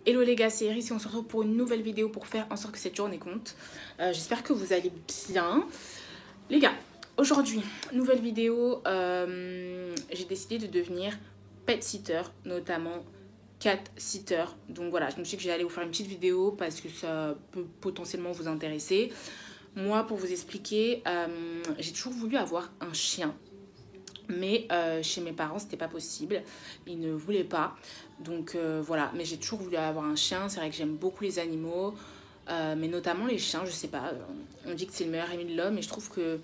Hello les gars, c'est Iris et on se retrouve pour une nouvelle vidéo pour faire en sorte que cette journée compte. J'espère que vous allez bien. Les gars, aujourd'hui, nouvelle vidéo. J'ai décidé de devenir pet sitter, notamment cat sitter. Donc voilà, je me suis dit que j'allais vous faire une petite vidéo parce que ça peut potentiellement vous intéresser. Moi, pour vous expliquer, j'ai toujours voulu avoir un chien. Mais chez mes parents, c'était pas possible. Ils ne voulaient pas. Donc voilà. Mais j'ai toujours voulu avoir un chien. C'est vrai que j'aime beaucoup les animaux. Mais notamment les chiens, je sais pas. On dit que c'est le meilleur ami de l'homme. Et je trouve que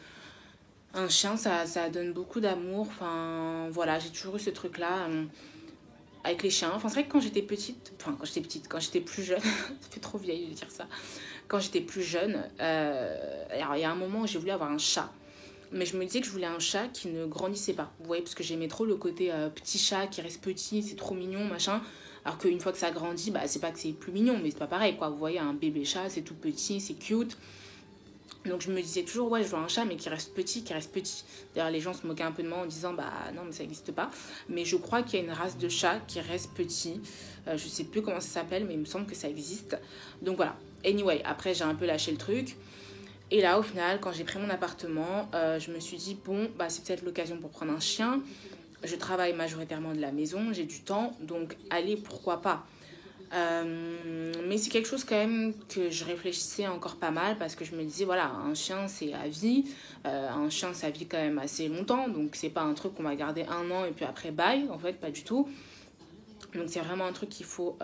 un chien, ça donne beaucoup d'amour. Enfin, voilà. J'ai toujours eu ce truc-là avec les chiens. Enfin, c'est vrai que quand j'étais petite. Enfin, quand j'étais plus jeune. Ça fait trop vieille de dire ça. Quand j'étais plus jeune. Alors, il y a un moment où j'ai voulu avoir un chat. Mais je me disais que je voulais un chat qui ne grandissait pas. Vous voyez, parce que j'aimais trop le côté petit chat qui reste petit, c'est trop mignon, machin. Alors qu'une fois que ça grandit, bah, c'est pas que c'est plus mignon, mais c'est pas pareil, quoi. Vous voyez, un bébé chat, c'est tout petit, c'est cute. Donc je me disais toujours, ouais, je veux un chat, mais qui reste petit, qui reste petit. D'ailleurs, les gens se moquaient un peu de moi en disant, bah non, mais ça n'existe pas. Mais je crois qu'il y a une race de chat qui reste petit. Je sais plus comment ça s'appelle, mais il me semble que ça existe. Donc voilà. Anyway, après, j'ai un peu lâché le truc. Et là, au final, quand j'ai pris mon appartement, je me suis dit, bon, bah, c'est peut-être l'occasion pour prendre un chien. Je travaille majoritairement de la maison, j'ai du temps, donc allez, pourquoi pas. Mais c'est quelque chose quand même que je réfléchissais encore pas mal parce que je me disais, voilà, un chien, c'est à vie. Un chien, ça vit quand même assez longtemps, donc c'est pas un truc qu'on va garder un an et puis après, bye, en fait, pas du tout. Donc c'est vraiment un truc qu'il faut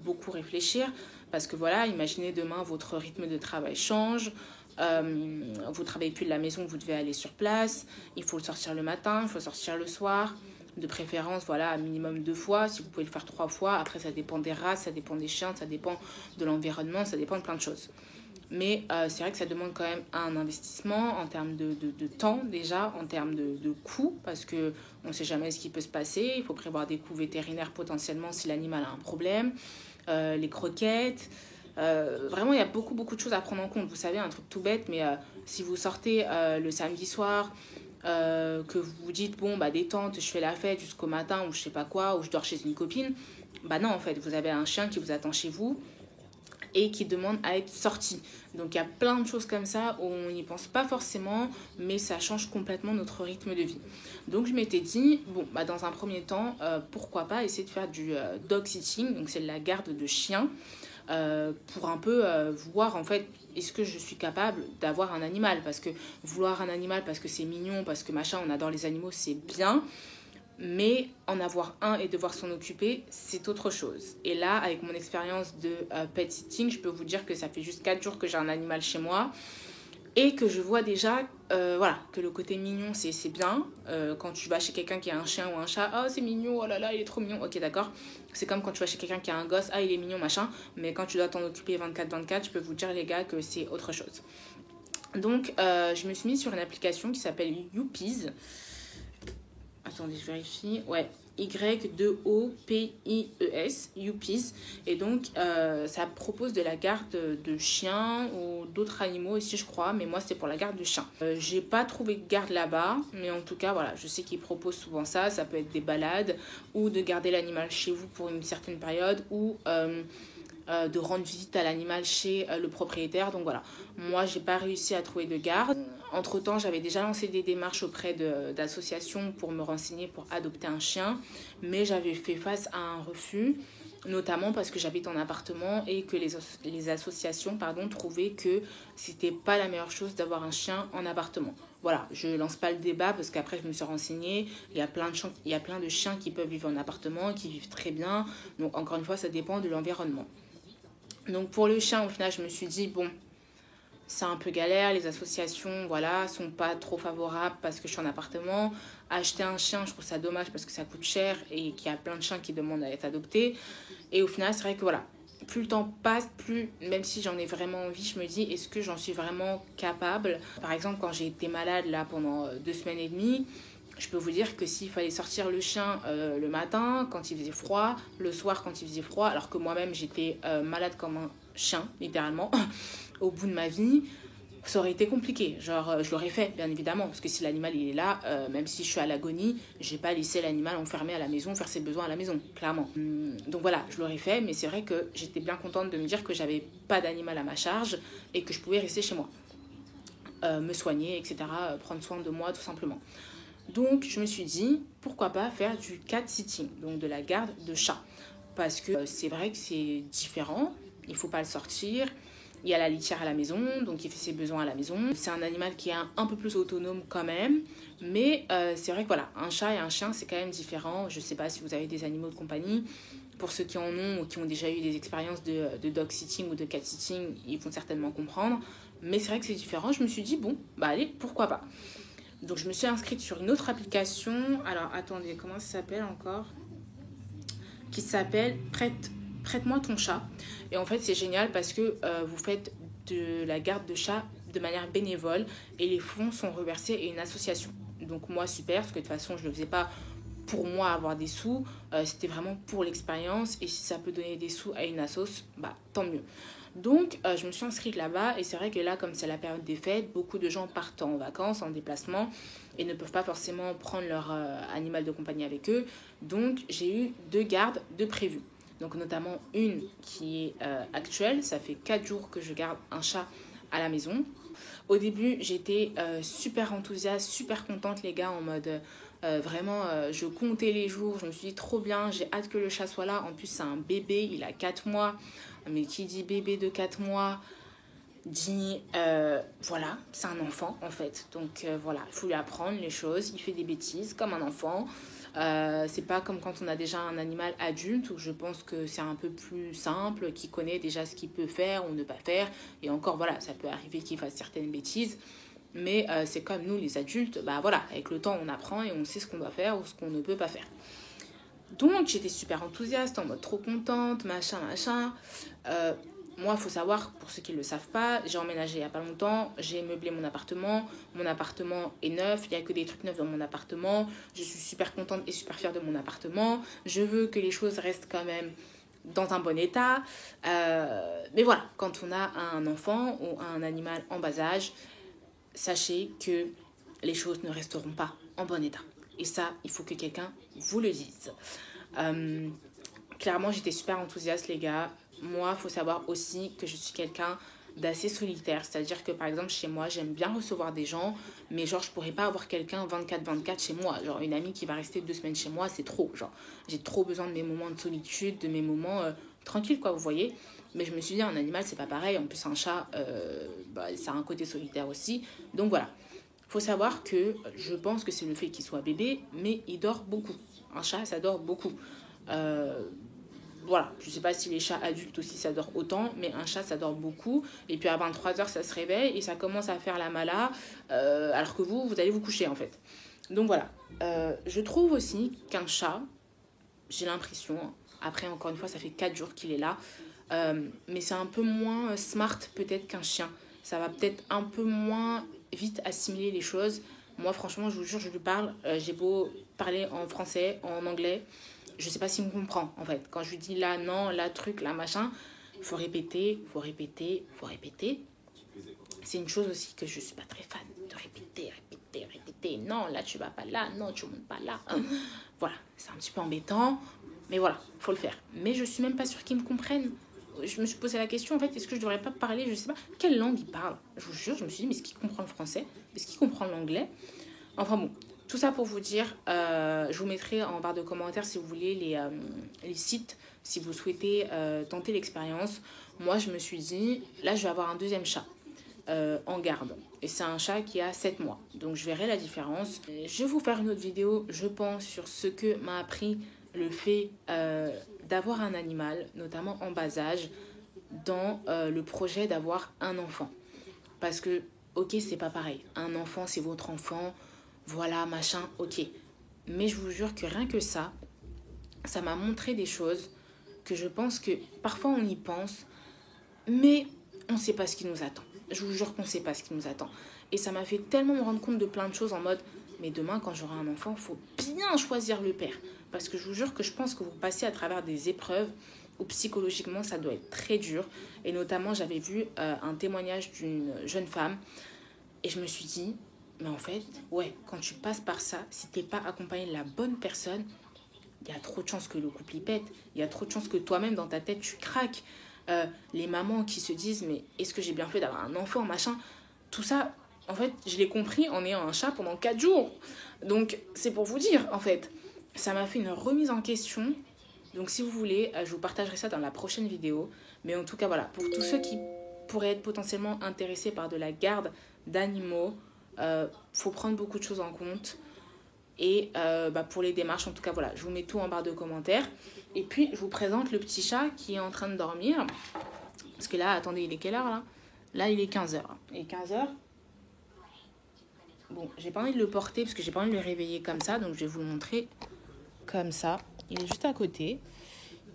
beaucoup réfléchir parce que voilà, imaginez demain votre rythme de travail change, vous travaillez plus de la maison, vous devez aller sur place, il faut le sortir le matin, il faut sortir le soir, de préférence voilà, à minimum 2 fois, si vous pouvez le faire 3 fois, après ça dépend des races, ça dépend des chiens, ça dépend de l'environnement, ça dépend de plein de choses. Mais c'est vrai que ça demande quand même un investissement en termes de temps déjà, en termes de coûts, parce qu'on ne sait jamais ce qui peut se passer. Il faut prévoir des coûts vétérinaires potentiellement si l'animal a un problème, les croquettes. Vraiment, il y a beaucoup, beaucoup de choses à prendre en compte. Vous savez, un truc tout bête, mais si vous sortez le samedi soir, que vous vous dites, bon, bah détente, je fais la fête jusqu'au matin, ou je sais pas quoi, ou je dors chez une copine, bah non, en fait, vous avez un chien qui vous attend chez vous et qui demande à être sorti. Donc il y a plein de choses comme ça où on n'y pense pas forcément, mais ça change complètement notre rythme de vie. Donc je m'étais dit, bon, bah, dans un premier temps, pourquoi pas essayer de faire du dog sitting, donc c'est la garde de chiens, pour un peu voir en fait est-ce que je suis capable d'avoir un animal. Parce que vouloir un animal parce que c'est mignon, parce que machin, on adore les animaux, c'est bien. Mais en avoir un et devoir s'en occuper, c'est autre chose. Et là, avec mon expérience de pet sitting, je peux vous dire que ça fait juste 4 jours que j'ai un animal chez moi et que je vois déjà voilà, que le côté mignon, c'est bien. Quand tu vas chez quelqu'un qui a un chien ou un chat, oh c'est mignon, oh là là, il est trop mignon. Ok, d'accord. C'est comme quand tu vas chez quelqu'un qui a un gosse, ah il est mignon, machin. Mais quand tu dois t'en occuper 24/24, je peux vous dire, les gars, que c'est autre chose. Donc, je me suis mise sur une application qui s'appelle Youpies. Attendez, je vérifie. Ouais, Y2OPIES, Youpies. Et donc, ça propose de la garde de chiens ou d'autres animaux ici, je crois. Mais moi, c'est pour la garde de chiens. J'ai pas trouvé de garde là-bas. Mais en tout cas, voilà, je sais qu'ils proposent souvent ça. Ça peut être des balades ou de garder l'animal chez vous pour une certaine période ou de rendre visite à l'animal chez le propriétaire. Donc voilà, moi j'ai pas réussi à trouver de garde. Entre temps, j'avais déjà lancé des démarches auprès d'associations pour me renseigner pour adopter un chien, mais j'avais fait face à un refus, notamment parce que j'habite en appartement et que les associations trouvaient que c'était pas la meilleure chose d'avoir un chien en appartement. Voilà, je lance pas le débat parce qu'après je me suis renseignée, il y a plein de chiens qui peuvent vivre en appartement, qui vivent très bien, donc encore une fois ça dépend de l'environnement. Donc pour le chien, au final, je me suis dit, bon, c'est un peu galère, les associations, voilà, sont pas trop favorables parce que je suis en appartement. Acheter un chien, je trouve ça dommage parce que ça coûte cher et qu'il y a plein de chiens qui demandent à être adoptés. Et au final, c'est vrai que voilà, plus le temps passe, plus, même si j'en ai vraiment envie, je me dis, est-ce que j'en suis vraiment capable? Par exemple, quand j'ai été malade là pendant 2 semaines et demie, je peux vous dire que s'il fallait sortir le chien le matin quand il faisait froid, le soir quand il faisait froid, alors que moi-même j'étais malade comme un chien, littéralement, au bout de ma vie, ça aurait été compliqué. Genre, je l'aurais fait, bien évidemment, parce que si l'animal il est là, même si je suis à l'agonie, je vais pas laisser l'animal enfermé à la maison, faire ses besoins à la maison, clairement. Donc voilà, je l'aurais fait, mais c'est vrai que j'étais bien contente de me dire que j'avais pas d'animal à ma charge et que je pouvais rester chez moi, me soigner, etc., prendre soin de moi, tout simplement. Donc, je me suis dit, pourquoi pas faire du cat sitting, donc de la garde de chat. Parce que c'est vrai que c'est différent, il faut pas le sortir. Il y a la litière à la maison, donc il fait ses besoins à la maison. C'est un animal qui est un peu plus autonome quand même. Mais c'est vrai que voilà, un chat et un chien, c'est quand même différent. Je ne sais pas si vous avez des animaux de compagnie. Pour ceux qui en ont ou qui ont déjà eu des expériences de dog sitting ou de cat sitting, ils vont certainement comprendre. Mais c'est vrai que c'est différent. Je me suis dit, bon, bah allez, pourquoi pas. Donc je me suis inscrite sur une autre application. Alors attendez, comment ça s'appelle encore ? Qui s'appelle Prête-moi ton chat. Et en fait, c'est génial parce que vous faites de la garde de chat de manière bénévole et les fonds sont reversés à une association. Donc moi, super, parce que de toute façon, je ne le faisais pas pour moi avoir des sous, c'était vraiment pour l'expérience et si ça peut donner des sous à une assoce, bah tant mieux. Donc je me suis inscrite là-bas et c'est vrai que là, comme c'est la période des fêtes, beaucoup de gens partent en vacances, en déplacement et ne peuvent pas forcément prendre leur animal de compagnie avec eux. Donc j'ai eu 2 gardes de prévues. Donc notamment une qui est actuelle, ça fait 4 jours que je garde un chat à la maison. Au début, j'étais super enthousiaste, super contente les gars, en mode vraiment je comptais les jours, je me suis dit trop bien, j'ai hâte que le chat soit là. En plus c'est un bébé, il a 4 mois, mais qui dit bébé de 4 mois dit voilà, c'est un enfant en fait. Donc voilà, il faut lui apprendre les choses, il fait des bêtises comme un enfant. C'est pas comme quand on a déjà un animal adulte où je pense que c'est un peu plus simple, qui connaît déjà ce qu'il peut faire ou ne pas faire. Et encore voilà, ça peut arriver qu'il fasse certaines bêtises. Mais c'est comme nous les adultes, bah voilà, avec le temps on apprend et on sait ce qu'on doit faire ou ce qu'on ne peut pas faire. Donc j'étais super enthousiaste, en mode trop contente, machin. Moi, il faut savoir, pour ceux qui ne le savent pas, j'ai emménagé il n'y a pas longtemps, j'ai meublé mon appartement est neuf, il n'y a que des trucs neufs dans mon appartement, je suis super contente et super fière de mon appartement, je veux que les choses restent quand même dans un bon état, mais voilà, quand on a un enfant ou un animal en bas âge, sachez que les choses ne resteront pas en bon état. Et ça, il faut que quelqu'un vous le dise. Clairement, j'étais super enthousiaste, les gars. Moi, il faut savoir aussi que je suis quelqu'un d'assez solitaire. C'est-à-dire que, par exemple, chez moi, j'aime bien recevoir des gens, mais genre, je pourrais pas avoir quelqu'un 24/24 chez moi. Genre, une amie qui va rester 2 semaines chez moi, c'est trop. Genre, j'ai trop besoin de mes moments de solitude, de mes moments tranquilles, quoi, vous voyez. Mais je me suis dit, un animal, c'est pas pareil. En plus, un chat, ça a un côté solitaire aussi. Donc, voilà. Il faut savoir que je pense que c'est le fait qu'il soit bébé, mais il dort beaucoup. Un chat, ça dort beaucoup. Voilà, je sais pas si les chats adultes aussi ça dort autant, mais un chat ça dort beaucoup. Et puis à 23h ça se réveille et ça commence à faire la mala, alors que vous allez vous coucher en fait. Donc voilà, je trouve aussi qu'un chat, j'ai l'impression, après encore une fois ça fait 4 jours qu'il est là, mais c'est un peu moins smart peut-être qu'un chien. Ça va peut-être un peu moins vite assimiler les choses. Moi franchement je vous jure je lui parle, j'ai beau parler en français, en anglais, je sais pas s'il me comprend en fait. Quand je lui dis là, non, là, truc, là, machin, il faut répéter. C'est une chose aussi que je suis pas très fan de répéter. Non, là, tu vas pas là, non, tu montes pas là. Voilà, c'est un petit peu embêtant, mais voilà, faut le faire. Mais je suis même pas sûre qu'ils me comprennent. Je me suis posé la question en fait, est-ce que je devrais pas parler, je sais pas, quelle langue il parle. Je vous jure, je me suis dit, mais est-ce qu'il comprend le français? Est-ce qu'il comprend l'anglais? Enfin bon, tout ça pour vous dire, je vous mettrai en barre de commentaires si vous voulez les sites, si vous souhaitez tenter l'expérience. Moi, je me suis dit, là, je vais avoir un deuxième chat en garde. Et c'est un chat qui a 7 mois. Donc, je verrai la différence. Je vais vous faire une autre vidéo, je pense, sur ce que m'a appris le fait d'avoir un animal, notamment en bas âge, dans le projet d'avoir un enfant. Parce que, ok, c'est pas pareil. Un enfant, c'est votre enfant. Voilà, machin, ok. Mais je vous jure que rien que ça m'a montré des choses que je pense que parfois on y pense, mais on ne sait pas ce qui nous attend. Je vous jure qu'on ne sait pas ce qui nous attend. Et ça m'a fait tellement me rendre compte de plein de choses en mode, mais demain quand j'aurai un enfant, il faut bien choisir le père. Parce que je vous jure que je pense que vous passez à travers des épreuves où psychologiquement ça doit être très dur. Et notamment j'avais vu un témoignage d'une jeune femme et je me suis dit, mais en fait, ouais, quand tu passes par ça, si t'es pas accompagné de la bonne personne, il y a trop de chances que le couple y pète, il y a trop de chances que toi-même dans ta tête tu craques. Les mamans qui se disent, mais est-ce que j'ai bien fait d'avoir un enfant, machin, tout ça, en fait, je l'ai compris en ayant un chat pendant 4 jours. Donc, c'est pour vous dire, en fait, ça m'a fait une remise en question. Donc, si vous voulez, je vous partagerai ça dans la prochaine vidéo. Mais en tout cas, voilà, pour tous ceux qui pourraient être potentiellement intéressés par de la garde d'animaux, faut prendre beaucoup de choses en compte. Et pour les démarches, en tout cas, voilà, je vous mets tout en barre de commentaires. Et puis, je vous présente le petit chat qui est en train de dormir. Parce que là, attendez, il est quelle heure là? Là, il est 15h. Et 15h, bon, j'ai pas envie de le porter parce que j'ai pas envie de le réveiller comme ça. Donc, je vais vous le montrer comme ça. Il est juste à côté.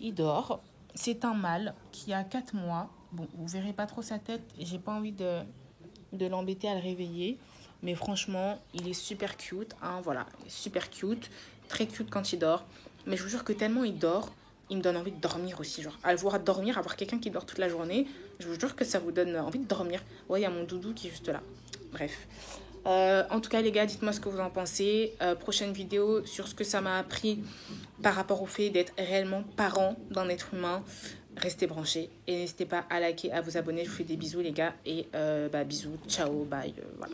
Il dort. C'est un mâle qui a 4 mois. Bon, vous verrez pas trop sa tête. J'ai pas envie de l'embêter à le réveiller. Mais franchement, il est super cute. Hein, voilà, il est super cute. Très cute quand il dort. Mais je vous jure que tellement il dort, il me donne envie de dormir aussi. Genre, à le voir dormir, avoir quelqu'un qui dort toute la journée, je vous jure que ça vous donne envie de dormir. Ouais, il y a mon doudou qui est juste là. Bref. En tout cas, les gars, dites-moi ce que vous en pensez. Prochaine vidéo sur ce que ça m'a appris par rapport au fait d'être réellement parent d'un être humain. Restez branchés et n'hésitez pas à liker, à vous abonner. Je vous fais des bisous, les gars. Et bisous, ciao, bye. Voilà.